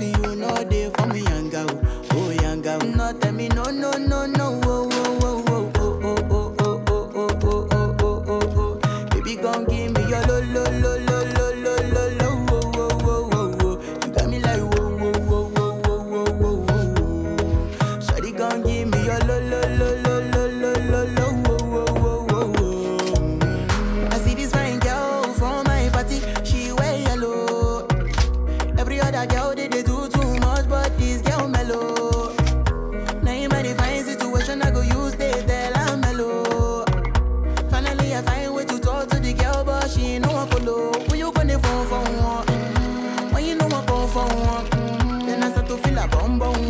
love you, no day for me, young girl. Oh, young girl. No, tell me no, no, no, no. Oh, oh, oh, oh, oh, oh, oh, oh, oh, oh, oh, oh, oh, oh. Baby, gon' give me your lo, lo, lo, lo, lo, lo, lo, lo. Oh, oh, oh, oh, oh. You got me like whoa, whoa, whoa, whoa, whoa, whoa, whoa, whoa. Shawty gon' give me your lo, lo, lo, lo, lo, lo, lo, lo. Oh, oh, oh, oh, oh. I see this fine girl from my party, she wear yellow. Every other girl they do too much, but this girl mellow. Now in my divine situation, I go use they tell I'm mellow. Finally, I find way to talk to the girl, but she ain't no one follow. When you gonna phone for one? When you know I come for one? Then I start to feel a bum bum